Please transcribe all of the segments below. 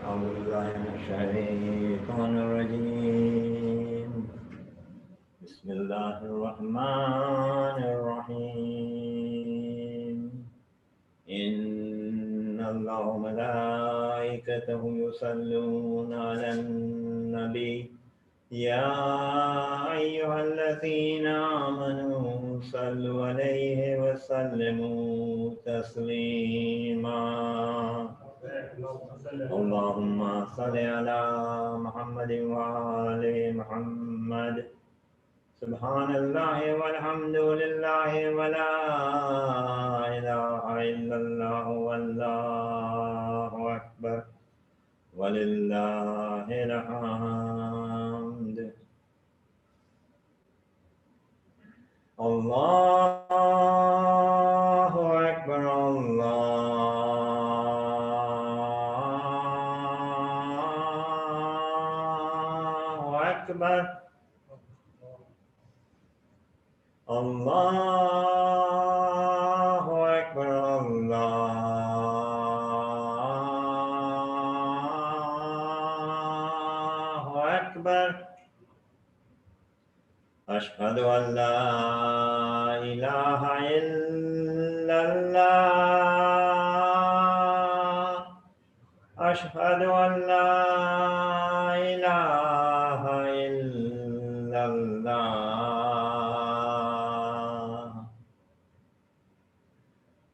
أعوذ بالله من الشيطان الرجيم. بسم الله الرحمن الرحيم. إن الله وملائكته يصلون على النبي يا أيها الذين آمنوا صلوا عليه وسلموا تسليما. اللهم صل على محمد وآل محمد. سبحان الله والحمد لله ولا إله إلا الله والله أكبر ولله الحمد. الله أكبر الله أكبر. الله أكبر الله أكبر. أشهد أن لا إله إلا الله. أشهد أن لا إله إلا الله.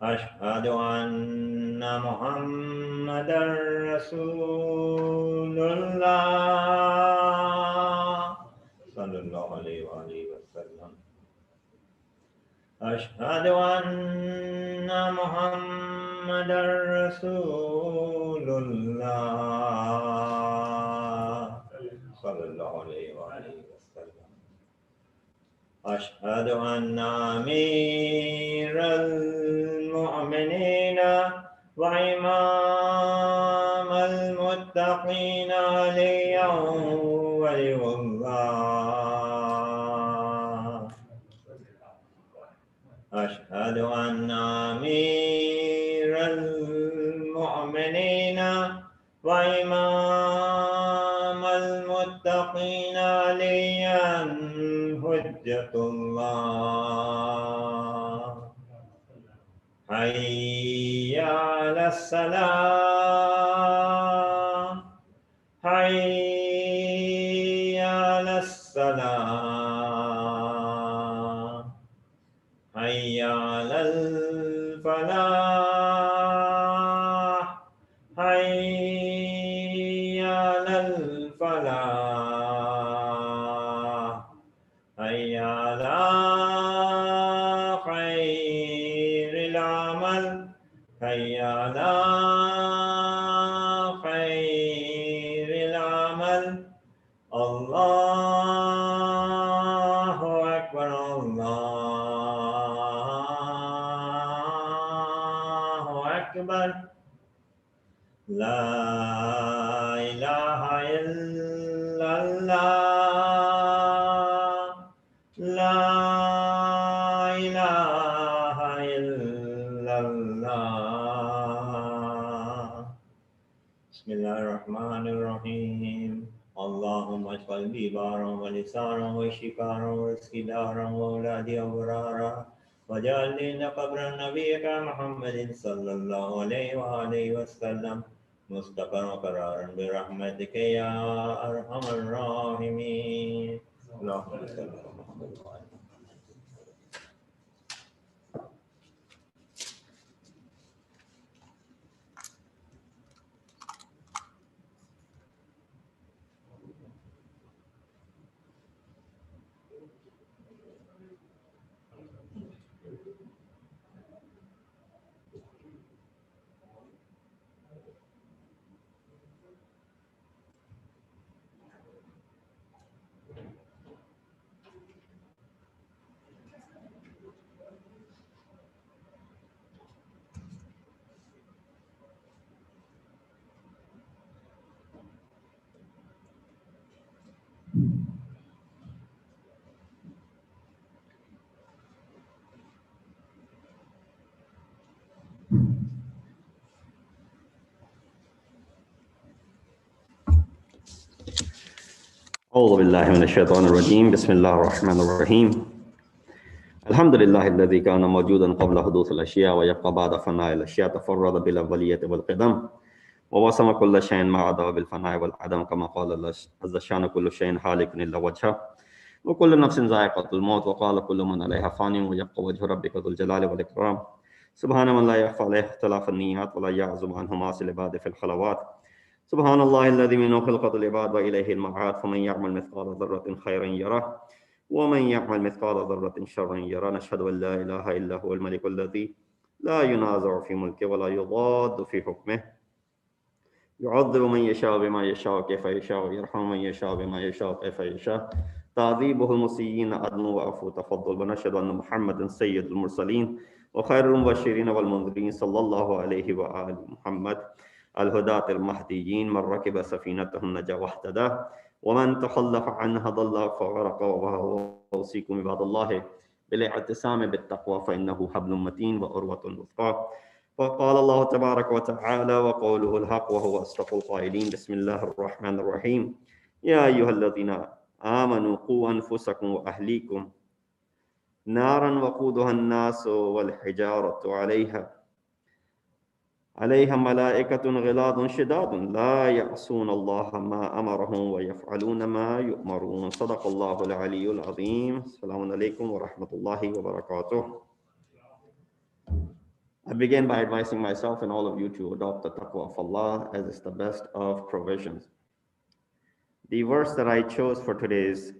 أشهد أن محمدا رسول الله صلى الله عليه وآله وسلم. أشهد أن محمدا رسول الله صلى الله عليه وآله وسلم. أشهد أن أمير المؤمنين وإمام المتقين علي ولي الله. أشهد أن أمير المؤمنين وإمام المتقين عليا حجة الله. حي على الصلاة حي على الصلاة حي على الفلاح حي حي على الفلاح حي على خير العمل حي على خير العمل الله أكبر الله أكبر لا إله إلا الله لا إله إلا الله بسم الله الرحمن الرحيم اللهم اجعل بيبارا ولسانا وشفارا ورزقدارا وأولادي أبرارا وجعل لنا قبر نبيك محمد صلى الله عليه وآله وسلم مستقر وقرارا برحمتك يا أرحم الراحمين اللهم صل على محمد وعلى آله. أعوذ بالله من الشيطان الرجيم بسم الله الرحمن الرحيم الحمد لله الذي كان موجودا قبل حدوث الأشياء ويبقى بعد فناء الأشياء تفرد بالأولية والقدم ووسم كل شيء ما عدا بالفناء والعدم كما قال الله عز شان كل شيء حالك إلا وجهه وكل نفس ذائقة الموت وقال كل من عليها فان ويبقى وجه ربك ذو الجلال والإكرام سبحان من لا يخفى عليه اختلاف النيات ولا يعزب عنه ماس العباد في الخلوات سبحان الله الذي منه خلقة العباد وإليه المعاد فمن يعمل مثقال ذرة خيرا يره ومن يعمل مثقال ذرة شرا يره نشهد أن لا إله إلا هو الملك الذي لا ينازع في ملكه ولا يضاد في حكمه يعذب من يشاء بما يشاء كيف يشاء ويرحم من يشاء بما يشاء كيف يشاء تعذيبه المسيئين عدل وعفو تفضل ونشهد أن محمدا سيد المرسلين وخير المبشرين والمنذرين صلى الله عليه وآله محمد الهداة المهديين من ركب سفينتهم نجا واهتدى ومن تخلف عنها ضل فغرق وأوصيكم عباد الله بالاعتصام بالتقوى فإنه حبل متين وعروة وثقى وقال الله تبارك وتعالى وقوله الحق وهو أصدق القائلين بسم الله الرحمن الرحيم يا أيها الذين آمنوا قوا أنفسكم وأهليكم نارا وقودها الناس والحجارة عليها ملائكة غلاظ شداد لا يعصون الله ما أمرهم ويفعلون ما يؤمرون صدق الله العلي العظيم السلام عليكم ورحمة الله وبركاته. I begin by advising myself and all of you to adopt the taqwa of Allah as is the best of provisions. The verse that I chose for today's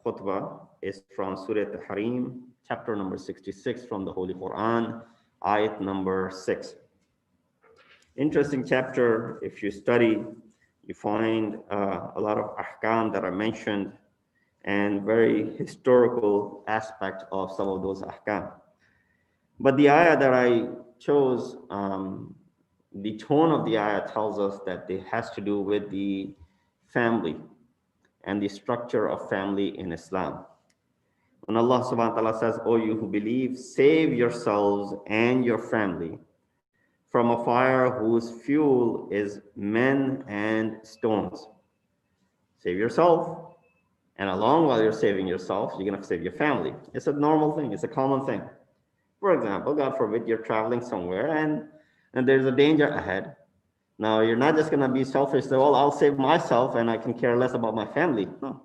khutbah is from Surah Al-Harim, chapter number 66 from the Holy Quran, ayat number 6. Interesting chapter. If you study, you find a lot of ahkam that are mentioned and very historical aspect of some of those ahkam. But the ayah that I chose, the tone of the ayah tells us that it has to do with the family and the structure of family in Islam. When Allah subhanahu wa ta'ala says, "O you who believe, save yourselves and your family from a fire whose fuel is men and stones." Save yourself, and along while you're saving yourself, you're gonna save your family. It's a normal thing, it's a common thing. For example, God forbid, you're traveling somewhere and there's a danger ahead. Now, you're not just gonna be selfish, say, well, I'll save myself and I can care less about my family. No.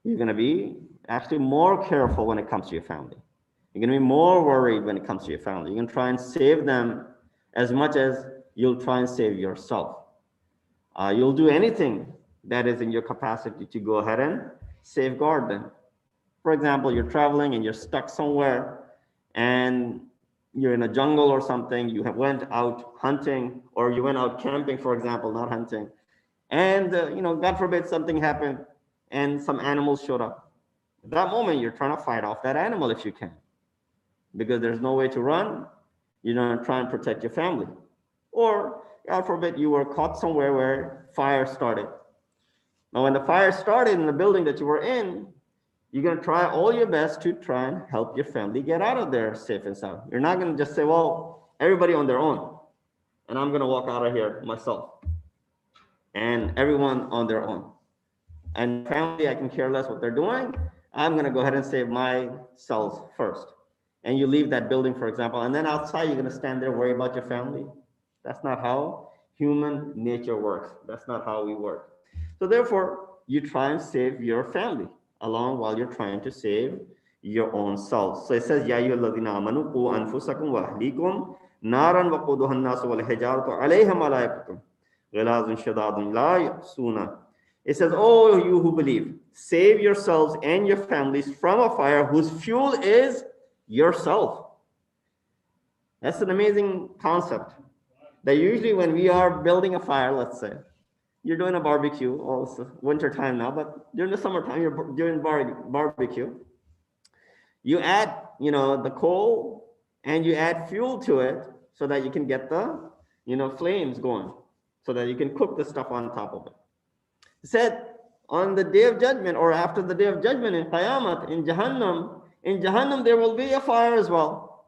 You're gonna be actually more careful when it comes to your family. You're gonna be more worried when it comes to your family. You're gonna try and save them as much as you'll try and save yourself. You'll do anything that is in your capacity to go ahead and safeguard them. For example, you're traveling and you're stuck somewhere and you're in a jungle or something, you went out hunting or you went out camping, for example, not hunting. And, God forbid something happened and some animals showed up. At that moment, you're trying to fight off that animal if you can, because there's no way to run. You're going to try and protect your family. Or, God forbid, you were caught somewhere where fire started. Now, when the fire started in the building that you were in, you're going to try all your best to try and help your family get out of there safe and sound. You're not going to just say, well, everybody on their own, and I'm going to walk out of here myself, and everyone on their own. And family, I can care less what they're doing. I'm going to go ahead and save myself first. And you leave that building, for example, and then outside, you're going to stand there, worry about your family. That's not how human nature works. That's not how we work. So therefore, you try and save your family along while you're trying to save your own self. So it says, Ya ayyuhalladhina amanu qu anfusakum wa ahlikum naran waquduha an-nas wal hijaratu 'alayha malaikatun ghilazun shadadun la ya'suna. It says, oh, you who believe, save yourselves and your families from a fire whose fuel is yourself. That's an amazing concept. That usually when we are building a fire, let's say, you're doing a barbecue, oh, it's winter time now, but during the summertime, you're doing barbecue. You add, the coal and you add fuel to it so that you can get the, flames going, so that you can cook the stuff on top of it. It said on the day of judgment or after the day of judgment in Qiyamah, in Jahannam, there will be a fire as well.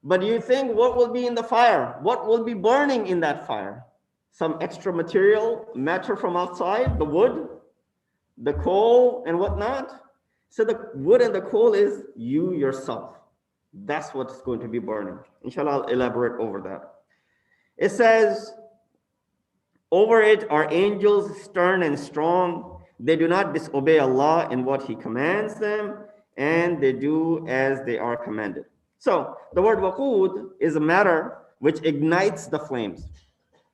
But you think what will be in the fire? What will be burning in that fire? Some extra matter from outside, the wood, the coal, and whatnot. So the wood and the coal is you yourself. That's what's going to be burning. Inshallah, I'll elaborate over that. It says, over it are angels stern and strong. They do not disobey Allah in what He commands them, and they do as they are commanded. So the word waqud is a matter which ignites the flames.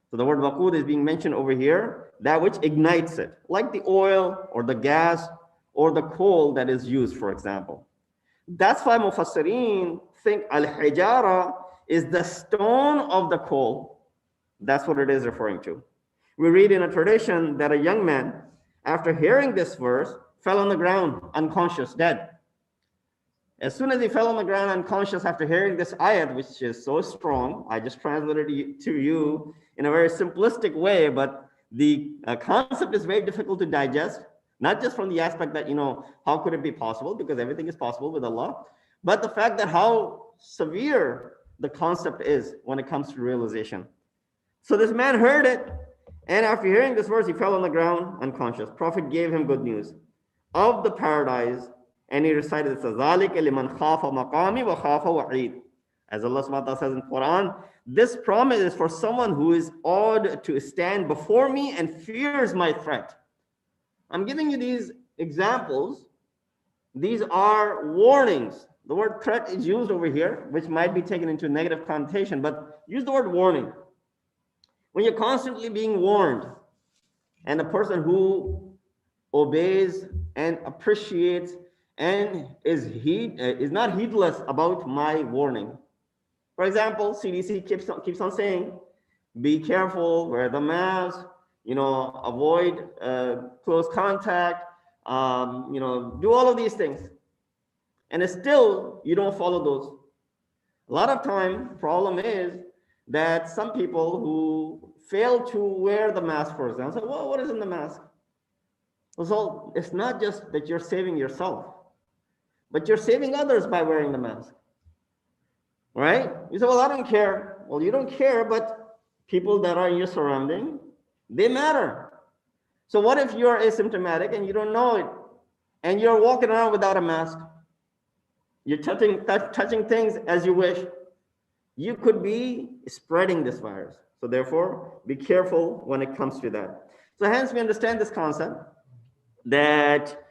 So the word waqud is being mentioned over here, that which ignites it, like the oil or the gas or the coal that is used, for example. That's why Mufassirin think al-hijara is the stone of the coal. That's what it is referring to. We read in a tradition that a young man, after hearing this verse, fell on the ground, unconscious, dead. As soon as he fell on the ground unconscious after hearing this ayat, which is so strong, I just translated it to you in a very simplistic way, but the concept is very difficult to digest, not just from the aspect that, how could it be possible? Because everything is possible with Allah, but the fact that how severe the concept is when it comes to realization. So this man heard it, and after hearing this verse, he fell on the ground unconscious. Prophet gave him good news of the paradise, and he recited it, ذَلِكَ لِمَنْ خَافَ مَقَامِ وَخَافَ وَعِيدٍ. As Allah subhanahu wa ta'ala says in Quran, this promise is for someone who is awed to stand before me and fears my threat. I'm giving you these examples. These are warnings. The word threat is used over here, which might be taken into negative connotation, but use the word warning. When you're constantly being warned, and a person who obeys and appreciates and is not heedless about my warning. For example, CDC keeps on saying, be careful, wear the mask, avoid close contact, do all of these things. And still, you don't follow those. A lot of time, problem is that some people who fail to wear the mask, for example, say, well, what is in the mask? So it's not just that you're saving yourself, but you're saving others by wearing the mask, right? You say, well, I don't care. Well, you don't care, but people that are in your surrounding, they matter. So what if you're asymptomatic and you don't know it, and you're walking around without a mask? You're touching things as you wish. You could be spreading this virus. So therefore, be careful when it comes to that. So hence we understand this concept that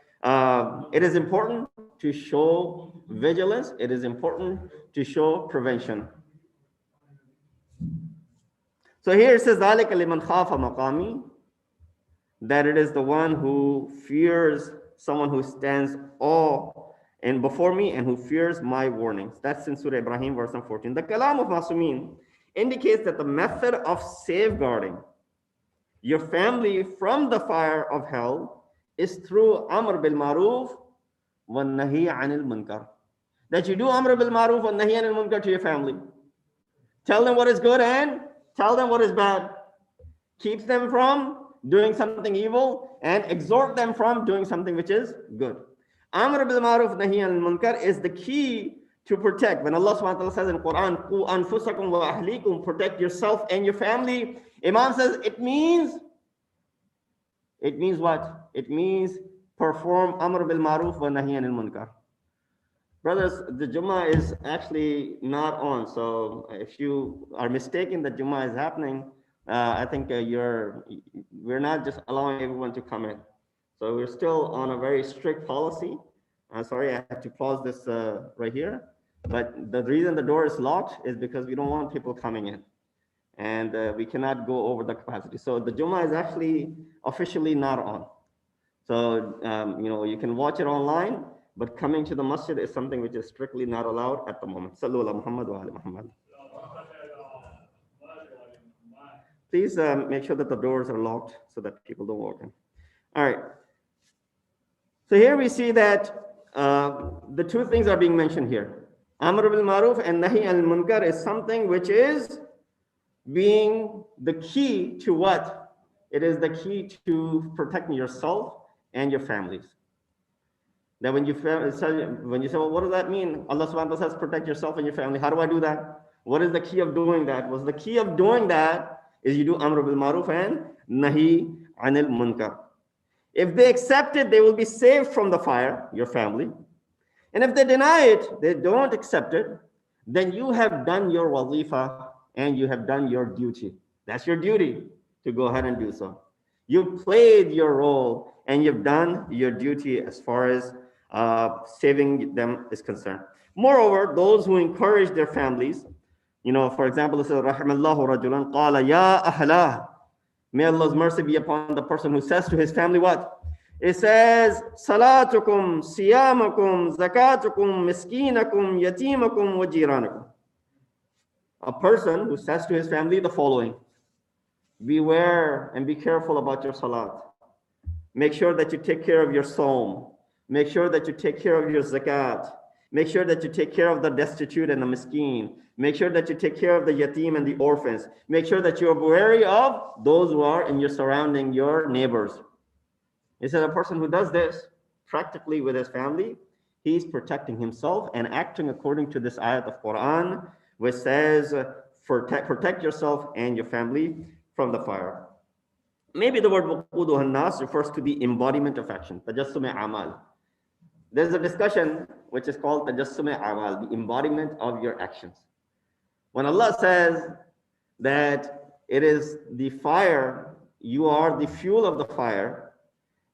it is important to show vigilance. It is important to show prevention. So here it says, ذَلِكَ لِمَنْ خَافَ مَقَامِي, that it is the one who fears, someone who stands awe and before me and who fears my warnings. That's in Surah Ibrahim, verse 14. The Kalam of Masumin indicates that the method of safeguarding your family from the fire of hell is through Amr bil Maruf wa Nahi anil Munkar. That you do Amr bil Maruf wa Nahi anil Munkar to your family. Tell them what is good and tell them what is bad. Keeps them from doing something evil and exhort them from doing something which is good. Amr bil Maruf Nahi anil Munkar is the key to protect. When Allah subhanahu wa ta'ala says in Quran, Qu anfusakum wa ahlikum, protect yourself and your family. Imam says it means what? It means perform Amr bil Maruf wa Nahi anil Munkar. Brothers, the Jum'ah is actually not on. So if you are mistaken that Jum'ah is happening, I think we're not just allowing everyone to come in. So we're still on a very strict policy. I'm sorry, I have to pause this right here. But the reason the door is locked is because we don't want people coming in. And we cannot go over the capacity. So the Jum'ah is actually officially not on. So, you can watch it online, but coming to the masjid is something which is strictly not allowed at the moment. Sallu ala Muhammad wa ala Muhammad. Please make sure that the doors are locked so that people don't walk in. All right. So here we see that the two things are being mentioned here. Amr bil Maruf and Nahi al Munkar is something which is being the key to what? It is the key to protecting yourself and your families. That when you say, well, what does that mean? Allah subhanahu wa ta'ala says, protect yourself and your family. How do I do that? What is the key of doing that? The key of doing that is you do Amr bil Maruf and Nahi anil Munkar. If they accept it, they will be saved from the fire, your family. And if they deny it, they don't accept it, then you have done your wazifa and you have done your duty. That's your duty to go ahead and do so. You've played your role and you've done your duty as far as saving them is concerned. Moreover, those who encourage their families, for example, it says, Rahimallahu rajulan qala ya ahlah. May Allah's mercy be upon the person who says to his family what? It says, Salatukum, Siyamakum, Zakatukum, Miskinakum, Yatimakum, wa jiranakum. A person who says to his family the following: beware and be careful about your salat. Make sure that you take care of your psalm. Make sure that you take care of your zakat. Make sure that you take care of the destitute and the miskin. Make sure that you take care of the yatim and the orphans. Make sure that you are wary of those who are in your surrounding, your neighbors. It says a person who does this practically with his family, he's protecting himself and acting according to this ayat of Quran, which says, protect yourself and your family from the fire. Maybe the word wuquduha nas refers to the embodiment of action, tajassum amal. There's a discussion which is called tajassum amal, the embodiment of your actions. When Allah says that it is the fire, you are the fuel of the fire,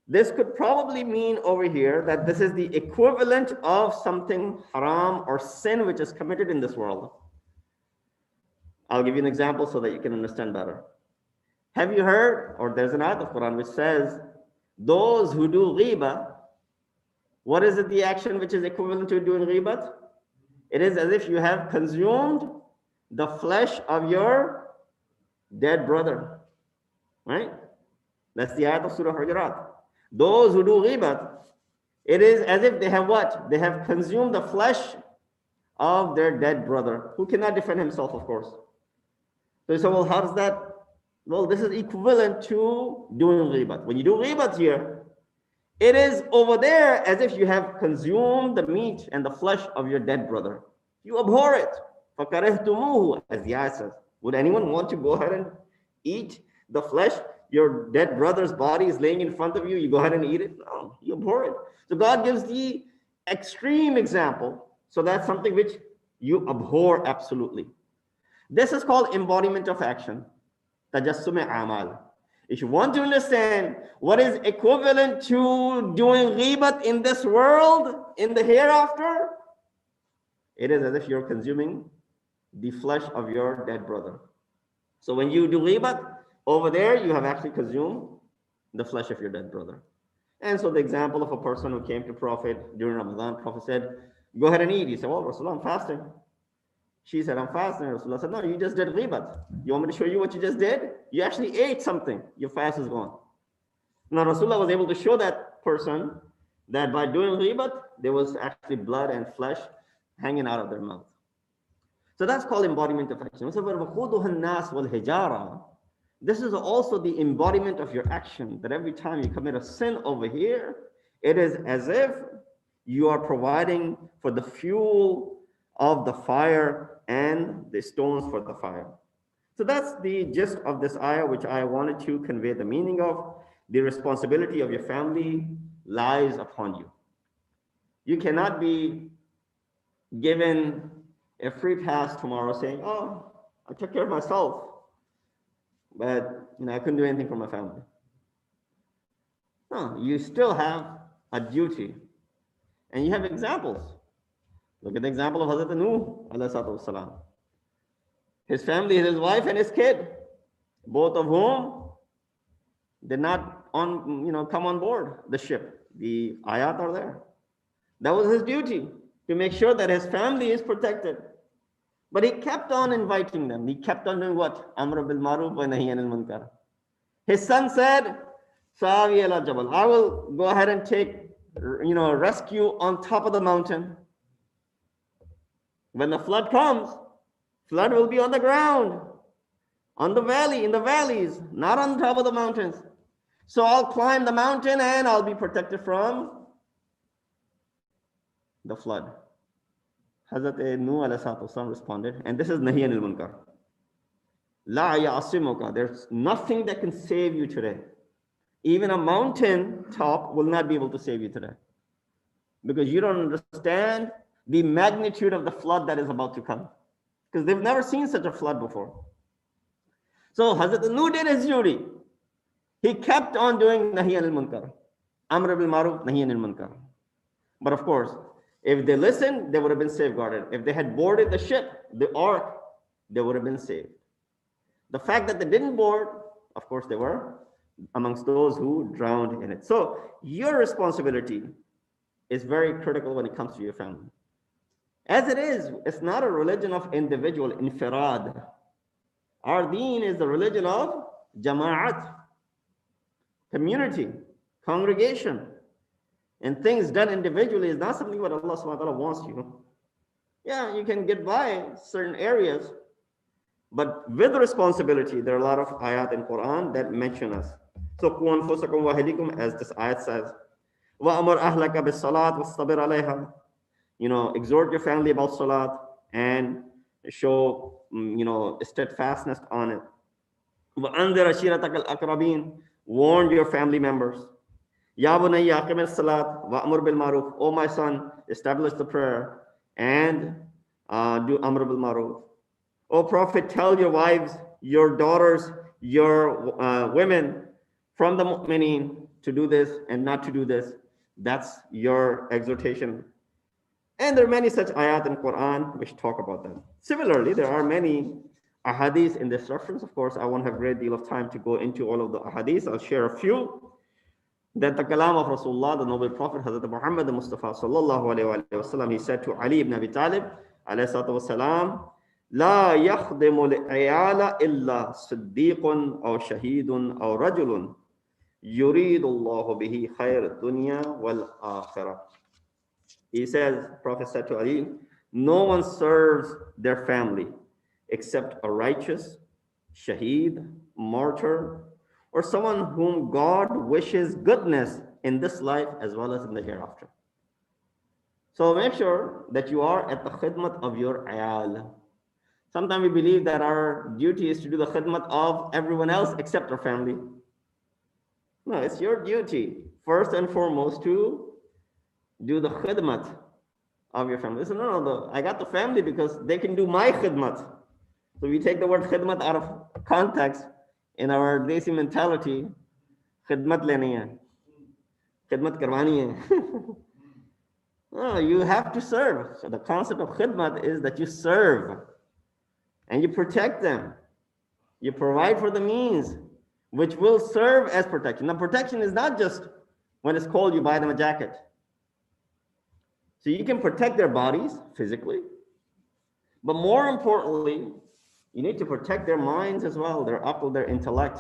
this could probably mean over here that this is the equivalent of something haram or sin which is committed in this world. I'll give you an example so that you can understand better. Have you heard, or there's an ayat of Quran which says, those who do ghiba, what is it, the action which is equivalent to doing ghibat? It is as if you have consumed the flesh of your dead brother, right? That's the ayat of Surah Hujurat. Those who do ghibat, it is as if they have what? They have consumed the flesh of their dead brother, who cannot defend himself, of course. So you say, well, how does that? Well, this is equivalent to doing ghibat. When you do ghibat here, it is over there as if you have consumed the meat and the flesh of your dead brother. You abhor it. فَكَرِهْتُمُوهُ, as the ayah says. Would anyone want to go ahead and eat the flesh? Your dead brother's body is laying in front of you. You go ahead and eat it? No, you abhor it. So God gives the extreme example. So that's something which you abhor absolutely. This is called embodiment of action. Tajassum amal. If you want to understand what is equivalent to doing ghibat in this world, in the hereafter, it is as if you're consuming the flesh of your dead brother. So when you do ghibat, over there you have actually consumed the flesh of your dead brother. And so the example of a person who came to Prophet during Ramadan, Prophet said, go ahead and eat. He said, well, Rasulullah, I'm fasting. She said, I'm fasting. Rasulullah said, no, you just did ghibat. You want me to show you what you just did? You actually ate something. Your fast is gone. Now Rasulullah was able to show that person that by doing ghibat, there was actually blood and flesh hanging out of their mouth. So that's called embodiment of action. This is also the embodiment of your action, that every time you commit a sin over here, it is as if you are providing for the fuel of the fire and the stones for the fire. So that's the gist of this ayah, which I wanted to convey the meaning of. The responsibility of your family lies upon you. You cannot be given a free pass tomorrow saying, oh, I took care of myself, but I couldn't do anything for my family. No, you still have a duty. And you have examples. Look at the example of Hazrat Nuh, alayhi salatu wasalam. His family, his wife and his kid, both of whom did not come on board the ship. The ayat are there. That was his duty, to make sure that his family is protected. But he kept on inviting them. He kept on doing what? Amr bil maruf wa nahy anil munkar. His son said, Sawi ala jabal, I will go ahead and take rescue on top of the mountain. When the flood comes, flood will be on the ground, on the valley, in the valleys, not on top of the mountains. So I'll climb the mountain and I'll be protected from the flood. Hazrat Nuh alayhi salatu wasalam responded, and this is nahi anil munkar. La ya'asimuka, there's nothing that can save you today. Even a mountain top will not be able to save you today, because you don't understand the magnitude of the flood that is about to come, because they've never seen such a flood before. So Hazrat Nuh did his duty. He kept on doing nahi anil munkar. Amr bil maruf, nahi anil munkar. But of course, if they listened, they would have been safeguarded. If they had boarded the ship, the ark, they would have been saved. The fact that they didn't board, of course, they were amongst those who drowned in it. So your responsibility is very critical when it comes to your family. As it is, it's not a religion of individual, infirad. Our deen is the religion of jama'at, community, congregation. And things done individually is not something what Allah subhanahu wa ta'ala wants you. Yeah, you can get by certain areas, but with responsibility, there are a lot of ayat in Quran that mention us. So, as this ayat says, وَأَمُرْ أَهْلَكَ بِالصَّلَاةِ وَالصَّبِرْ عَلَيْهَا. Exhort your family about salat and show, steadfastness on it. وَأَنذِرْ عَشِيرَتَكَ الْأَقْرَبِينَ. Warn your family members. Ya bunayya aqim as-salat wa'mur bil ma'ruf. Oh my son, establish the prayer and do amr bil ma'ruf. Oh Prophet, tell your wives, your daughters, your women from the mu'mineen to do this and not to do this. That's your exhortation. And there are many such ayat in Quran which talk about that. Similarly, there are many ahadith in this reference. Of course, I won't have a great deal of time to go into all of the ahadith. I'll share a few. That the kalam of Rasulullah, the noble Prophet, Hazrat Muhammad Mustafa sallallahu alayhi wa sallam, he said to Ali ibn Abi Talib, alayhi salatu wasalam, La yakhdimu li'ayala illa siddiqun aw shahidun aw rajulun yuridu Allahu bihi khayr dunya wal akhirah. He says, Prophet said to Ali, no one serves their family except a righteous, shaheed, martyr, or someone whom God wishes goodness in this life as well as in the hereafter. So make sure that you are at the khidmat of your ayal. Sometimes we believe that our duty is to do the khidmat of everyone else except our family. No, it's your duty, first and foremost, to do the khidmat of your family. Listen, no, I got the family because they can do my khidmat. So we take the word khidmat out of context. In our Desi mentality, khidmat leni hai, khidmat karwani hai. No, you have to serve. So the concept of khidmat is that you serve and you protect them. You provide for the means which will serve as protection. Now, protection is not just when it's cold, you buy them a jacket. So you can protect their bodies physically, but more importantly, you need to protect their minds as well, their aql, their intellect.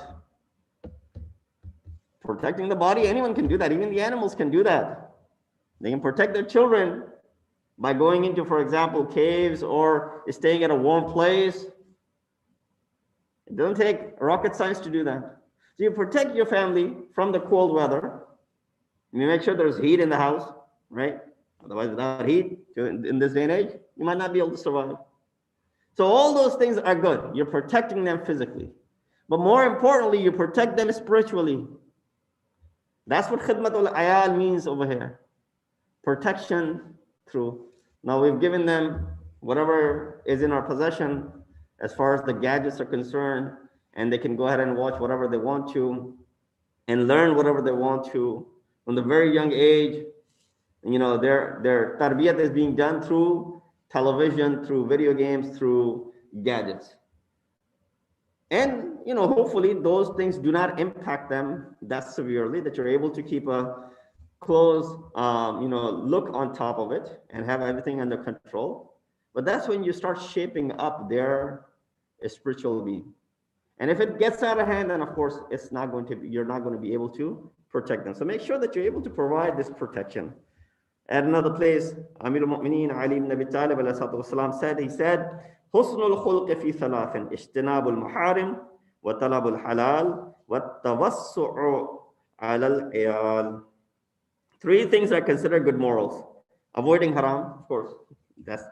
Protecting the body, anyone can do that. Even the animals can do that. They can protect their children by going into, for example, caves or staying at a warm place. It doesn't take rocket science to do that. So you protect your family from the cold weather. You make sure there's heat in the house, right? Otherwise, without heat, in this day and age, you might not be able to survive. So all those things are good. You're protecting them physically. But more importantly, you protect them spiritually. That's what khidmatul ayal means over here. Protection through. Now we've given them whatever is in our possession as far as the gadgets are concerned, and they can go ahead and watch whatever they want to and learn whatever they want to from the very young age. You know, their tarbiyat is being done through television, through video games, through gadgets. And, you know, hopefully those things do not impact them that severely, that you're able to keep a close, you know, look on top of it and have everything under control. But that's when you start shaping up their spiritual being. And if it gets out of hand, then of course it's not going to be, you're not going to be able to protect them. So make sure that you're able to provide this protection. At another place, Amir al-Mu'mineen Ali ibn Abi Talib said, he said, Husnul khulq fi thalathin, ijtinabul muharim, wa talabul halal, wa tawassu'u ala al-iyal. Three things are considered good morals. Avoiding haram, of course,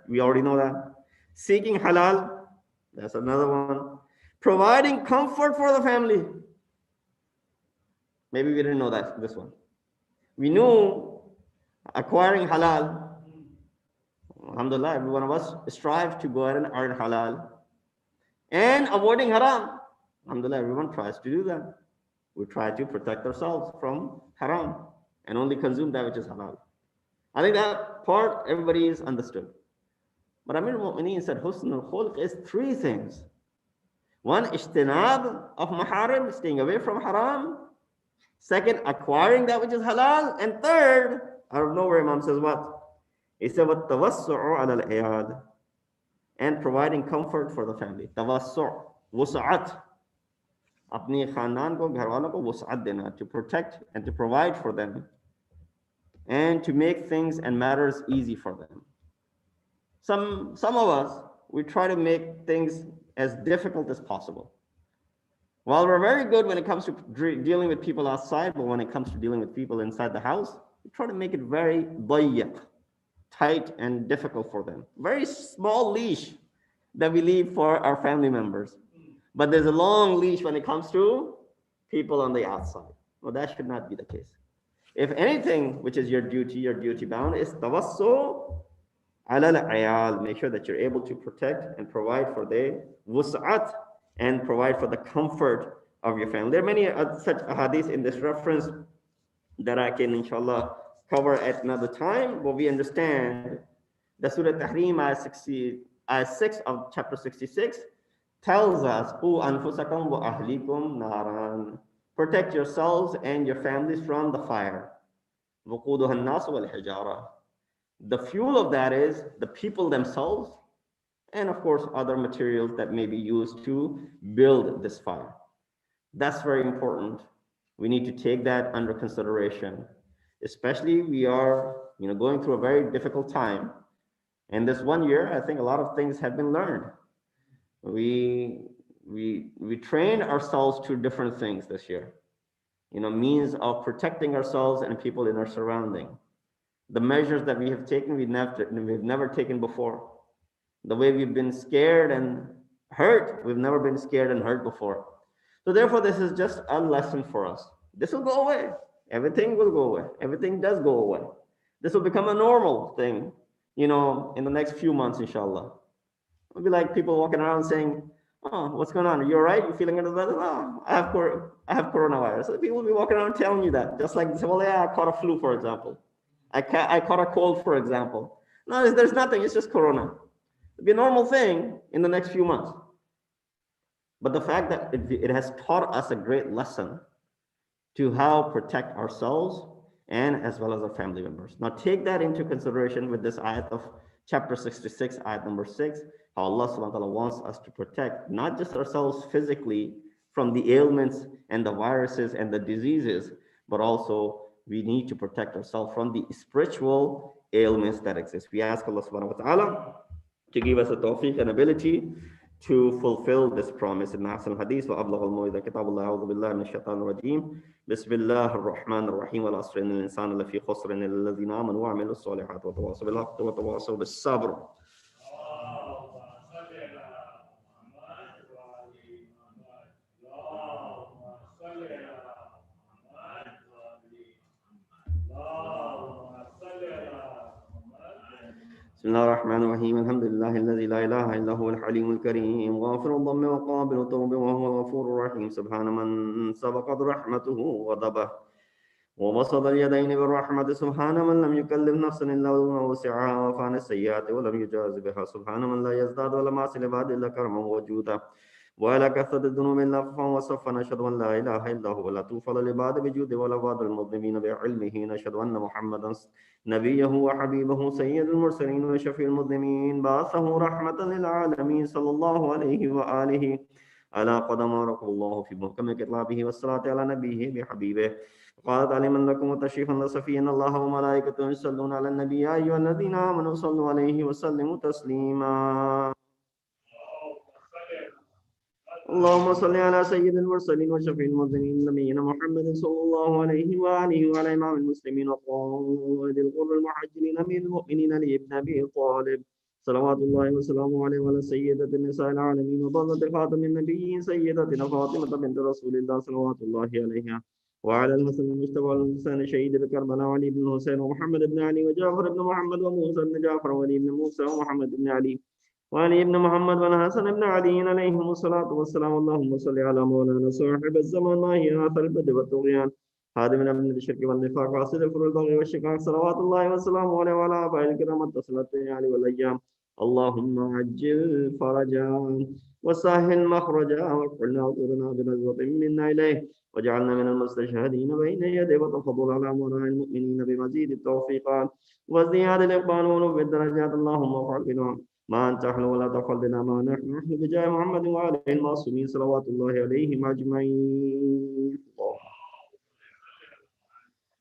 we already know that. Seeking halal, that's another one. Providing comfort for the family. Maybe we didn't know this one. We knew acquiring halal. Alhamdulillah, every one of us strive to go ahead and earn halal. And avoiding haram. Alhamdulillah, everyone tries to do that. We try to protect ourselves from haram and only consume that which is halal. I think that part everybody is understood. But Amir al-Mu'mineen said, Husnul khulq is three things. One, ijtinab of maharim, staying away from haram. Second, acquiring that which is halal. And third, out of nowhere, Imam says what? He said, وَالتَّوَسُّعُ عَلَى الْعِيَادِ, and providing comfort for the family. Tawassu', wus'at. Apni khanan ko, ghar walon ko wus'at dena, to protect and to provide for them and to make things and matters easy for them. Some of us, we try to make things as difficult as possible. While we're very good when it comes to dealing with people outside, but when it comes to dealing with people inside the house, we try to make it very dayyaq, tight and difficult for them. Very small leash that we leave for our family members. But there's a long leash when it comes to people on the outside. Well, that should not be the case. If anything, which is your duty bound, is tawassu ala al-ayal. Make sure that you're able to protect and provide for the wus'at and provide for the comfort of your family. There are many such hadiths in this reference that I can, inshallah, cover at another time, but we understand that Surah Tahrim, ayah 6 of chapter 66, tells us, "Qu anfusakum wa ahlikum naran." Protect yourselves and your families from the fire. وَقُودُهَا النَّاسُ وَالْحِجَارَةُ. The fuel of that is the people themselves, and of course, other materials that may be used to build this fire. That's very important. We need to take that under consideration. Especially we are, going through a very difficult time. And this 1 year, I think a lot of things have been learned. We train ourselves to different things this year. Means of protecting ourselves and people in our surrounding. The measures that we have taken, we've never taken before. The way we've been scared and hurt, we've never been scared and hurt before. So therefore, this is just a lesson for us. This will go away. Everything will go away. Everything does go away. This will become a normal thing, in the next few months, inshallah. It'll be like people walking around saying, "Oh, what's going on? Are you all right? You feeling under the weather?" "Oh, I have coronavirus." So people will be walking around telling you that. Just like they say, "Well, yeah, I caught a flu, for example. I caught a cold, for example." No, there's nothing. It's just corona. It'll be a normal thing in the next few months. But the fact that it has taught us a great lesson to how protect ourselves and as well as our family members. Now take that into consideration with this ayat of chapter 66, ayat number 6, how Allah subhanahu wa ta'ala wants us to protect not just ourselves physically from the ailments and the viruses and the diseases, but also we need to protect ourselves from the spiritual ailments that exist. We ask Allah subhanahu wa ta'ala to give us a tawfiq and ability to fulfill this promise. In Ahsan al-Hadith, وَأَبْلَغَ الْمُوِذَ كِتَابُ اللَّهِ أَعُوذُ بِاللَّهِ مِنَ الشَّيْطَانِ الرَّجِيمِ بسم الله الرحمن الرحيم والعصر إن الإنسان لفي خسر إلا الذين آمنوا وعملوا الصالحات وتواصوا بالحق وتواصوا بالصبر. بسم الله الرحمن الرحيم الحمد لله الذي لا إله إلا هو الحليم الكريم غافر الضم وقابل التوب وهو الغفور الرحيم سبحان من سبقت رحمته وغضبه وبسط اليدين بالرحمة سبحان من لم يكلف نفسا إلا وسعها وفعل السيئات ولم يجاز بها سبحان من لا يزداد ولا معصي لبعد إلا كرما وجودا ولا كثرة الذنوب إلا عفوا وصفا نشهد أن لا إله إلا هو لا توفل لبعد بجوده ولا بعد المظلمين بعلمه نشهد أن محمدا نبيه وحبيبه سيد المرسلين وشفيع المظلمين بعثه رحمة للعالمين صلى الله عليه وآله على قدم ركب الله في محكم كتابه والصلاة على نبيه بحبيبه قالت علما لكم وتشريفا لصفي ان الله وملائكته يصلون على النبي يا ايها الذين امنوا صلوا عليه وسلموا تسليما اللهم صل على سيد المرسلين وشفيع المذنبين نبينا محمد صلى الله عليه واله وعلى امام المسلمين وقائد الغر المحجلين امير المؤمنين علي بن ابي طالب صلوات الله وسلامه عليه وعلى سيدة النساء العالمين وضلة خاتم النبيين سيدتنا فاطمة بنت رسول الله صلوات الله عليها وعلى الحسن المجتبى والحسين شهيد بكربلاء وعلي بن الحسين ومحمد بن علي وجعفر بن محمد وموسى بن جعفر وعلي بن موسى ومحمد بن علي وعلي بن محمد والحسن بن علي عليهم الصلاة والسلام اللهم صل على مولانا صاحب الزمان ما هي آثار البدء والطغيان خادمنا من الشرك والنفاق وعصر الفر البغي والشقاق صلوات الله وسلامه عليه وعلى آبائه الكرام اتصلت الليالي والأيام اللهم عجل فرجا وسهل مخرجا واكفلنا وطرنا بنزوة منا إليه وجعلنا من المستشهدين بين يديه وتفضل على أمراء المؤمنين بمزيد التوفيقات وزيادة الإقبال ونوب الدرجات اللهم افعل بنا ما أنت أحلى ولا تفعل بنا ما نحن بجاه محمد وآله المعصومين صلوات الله عليهم أجمعين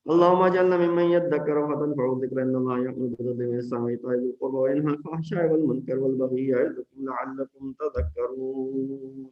اللهم اجعلنا ممن يذكر فتنفعه الذكر ان الله يأمر بالعدل والإحسان وإيتاء ذي القربى وينهى عن الفحشاء والمنكر والبغي يعظكم لعلكم تذكرون